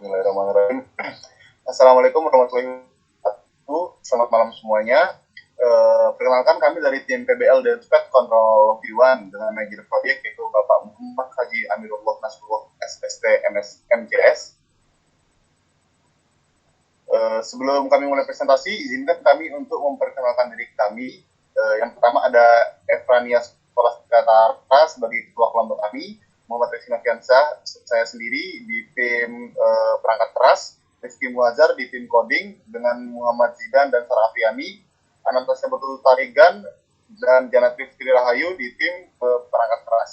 Bismillahirrahmanirrahim. Assalamualaikum warahmatullahi wabarakatuh. Selamat malam semuanya. Perkenalkan kami dari tim PBL dan Sped Control V1 dengan manajer proyek yaitu Bapak Muhammad Haji Amirullah Nasrullah SST MJS. Sebelum kami mulai presentasi, izinkan kami untuk memperkenalkan diri kami. Yang pertama ada Evrania Scholastica Tarta sebagai ketua kelompok kami. Muhammad Rizky Noviansyah, saya sendiri di tim perangkat keras, Rizky Muazar di tim coding dengan Muhammad Zidan dan Sarah Afiani, Anantasya Betul Tarigan dan Janat Rifki Rahayu di tim perangkat keras.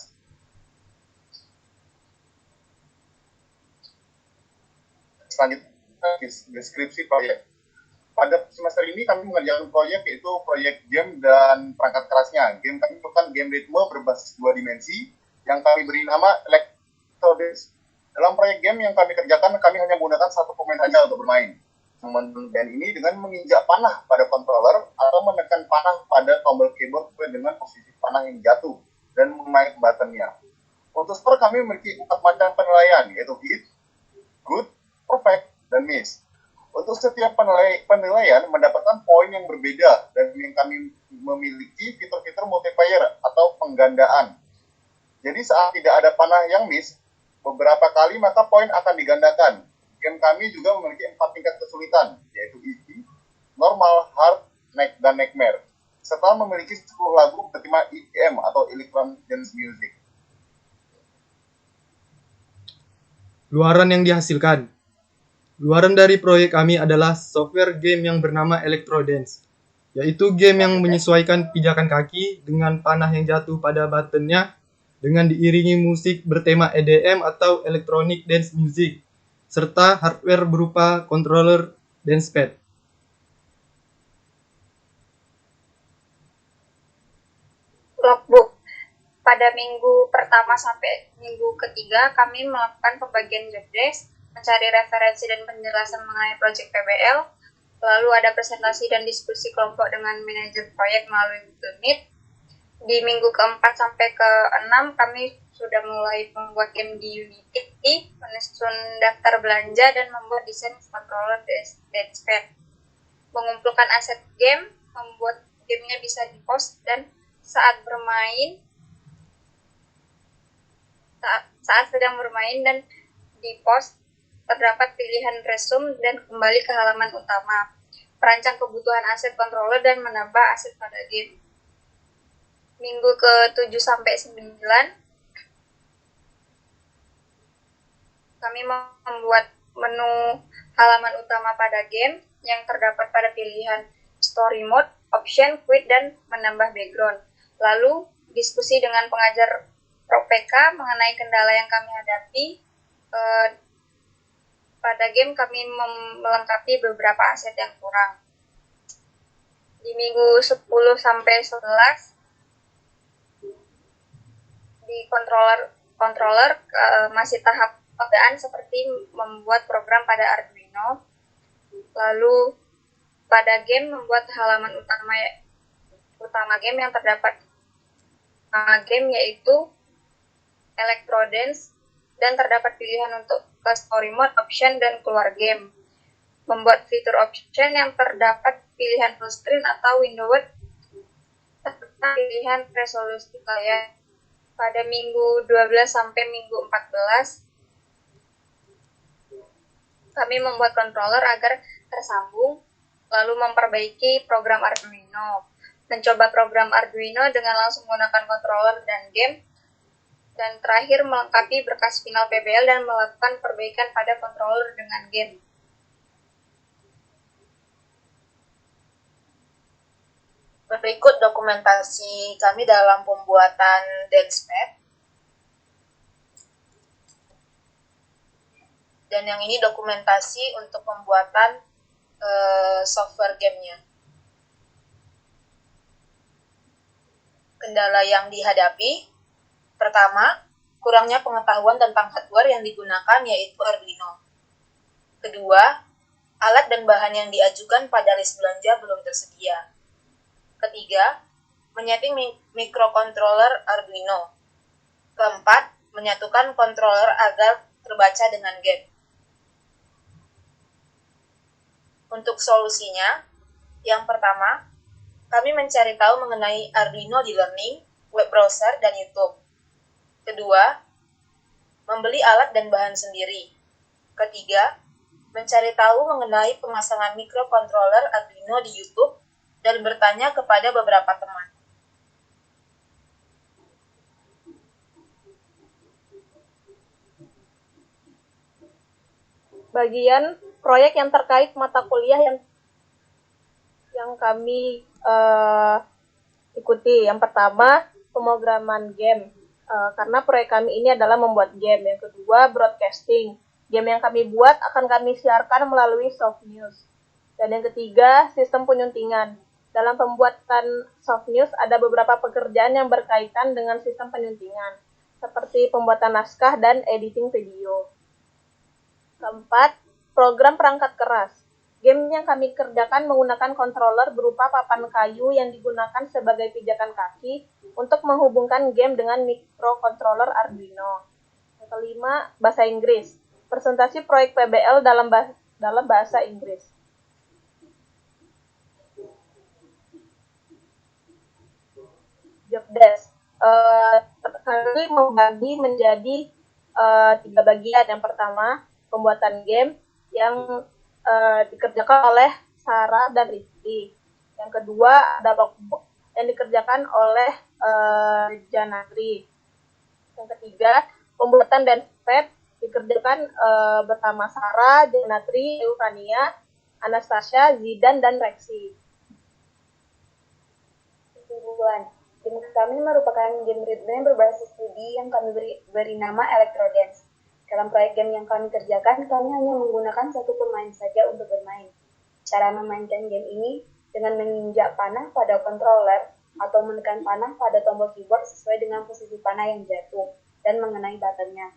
Selanjutnya deskripsi proyek. Pada semester ini kami mengerjakan proyek yaitu proyek game dan perangkat kerasnya. Game kami merupakan game ritme berbasis 2 dimensi yang kami beri nama Electrodance. Dalam proyek game yang kami kerjakan, kami hanya menggunakan satu pemain saja untuk bermain. Band ini dengan menginjak panah pada controller atau menekan panah pada tombol keyboard dengan posisi panah yang jatuh dan menaik buttonnya. Untuk skor kami memiliki 4 macam penilaian, yaitu hit, good, perfect, dan miss. Untuk setiap penilaian mendapatkan poin yang berbeda dan yang kami memiliki fitur-fitur multiplayer atau penggandaan. Jadi saat tidak ada panah yang miss, beberapa kali maka poin akan digandakan. Game kami juga memiliki 4 tingkat kesulitan, yaitu easy, normal, hard, dan nightmare. Serta memiliki 10 lagu bertema EDM atau Electronic Dance Music. Luaran yang dihasilkan. Luaran dari proyek kami adalah software game yang bernama Electrodance, yaitu game yang menyesuaikan pijakan kaki dengan panah yang jatuh pada buttonnya dengan diiringi musik bertema EDM atau Electronic Dance Music, serta hardware berupa controller dan pad. Logbook. Pada minggu pertama sampai minggu ketiga, kami melakukan pembagian job desk, mencari referensi dan penjelasan mengenai proyek PBL, lalu ada presentasi dan diskusi kelompok dengan manajer proyek melalui Google Meet. Di minggu keempat sampai ke-6, kami sudah mulai membuat game di Unity, menyusun daftar belanja, dan membuat desain controller Deadspad. Mengumpulkan aset game, membuat gamenya bisa di-post, dan saat sedang bermain dan di-post, terdapat pilihan resume dan kembali ke halaman utama. Perancang kebutuhan aset controller dan menambah aset pada game. Minggu ke-7 sampai 9, kami membuat menu halaman utama pada game yang terdapat pada pilihan story mode, option, quit, dan menambah background. Lalu, diskusi dengan pengajar ProPK mengenai kendala yang kami hadapi. Pada game kami melengkapi beberapa aset yang kurang. Di minggu 10 sampai 11, di controller masih tahap pengerjaan seperti membuat program pada Arduino. Lalu pada game membuat halaman utama game yang terdapat game yaitu Electrodance dan terdapat pilihan untuk ke story mode, option, dan keluar game. Membuat fitur option yang terdapat pilihan full screen atau windowed serta pilihan resolusi layar. Pada minggu 12 sampai minggu 14, kami membuat controller agar tersambung, lalu memperbaiki program Arduino, mencoba program Arduino dengan langsung menggunakan controller dan game, dan terakhir melengkapi berkas final PBL dan melakukan perbaikan pada controller dengan game. Berikut dokumentasi kami dalam pembuatan Deadspad. Dan yang ini dokumentasi untuk pembuatan software gamenya. Kendala yang dihadapi, pertama, kurangnya pengetahuan tentang hardware yang digunakan yaitu Arduino. Kedua, alat dan bahan yang diajukan pada list belanja belum tersedia. Ketiga, menyeting microcontroller Arduino. Keempat, menyatukan controller agar terbaca dengan game. Untuk solusinya, yang pertama, kami mencari tahu mengenai Arduino di Learning, web browser, dan YouTube. Kedua, membeli alat dan bahan sendiri. Ketiga, mencari tahu mengenai pemasangan microcontroller Arduino di YouTube dan bertanya kepada beberapa teman. Bagian proyek yang terkait mata kuliah yang kami ikuti. Yang pertama, pemrograman game. Karena proyek kami ini adalah membuat game. Yang kedua, broadcasting. Game yang kami buat akan kami siarkan melalui soft news. Dan yang ketiga, sistem penyuntingan. Dalam pembuatan soft news ada beberapa pekerjaan yang berkaitan dengan sistem penyuntingan, seperti pembuatan naskah dan editing video. Keempat, program perangkat keras. Game yang kami kerjakan menggunakan controller berupa papan kayu yang digunakan sebagai pijakan kaki untuk menghubungkan game dengan microcontroller Arduino. Yang kelima, bahasa Inggris. Presentasi proyek PBL dalam bahasa Inggris. Job desk. Kami membagi menjadi 3 bagian. Yang pertama, pembuatan game yang dikerjakan oleh Sarah dan Rizky. Yang kedua, ada logbook yang dikerjakan oleh Janatri. Yang ketiga, pembuatan dancepad dikerjakan bersama Sarah, Janatri, Eufrania, Anastasia, Zidan, dan Rexi. Kesimpulan, game kami merupakan game ritme yang berbasis 2D yang kami beri nama Electrodance. Dalam proyek game yang kami kerjakan, kami hanya menggunakan satu pemain saja untuk bermain. Cara memainkan game ini dengan menginjak panah pada controller atau menekan panah pada tombol keyboard sesuai dengan posisi panah yang jatuh dan mengenai buttonnya.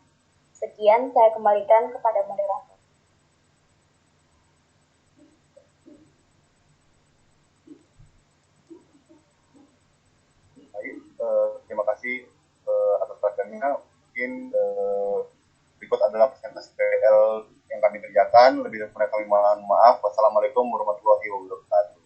Sekian, saya kembalikan kepada moderator. Baik, terima kasih atas perhatiannya. Mungkin berikut adalah presentasi PBL yang kami kerjakan. Lebih dari kami mohon maaf. Wassalamualaikum warahmatullahi wabarakatuh.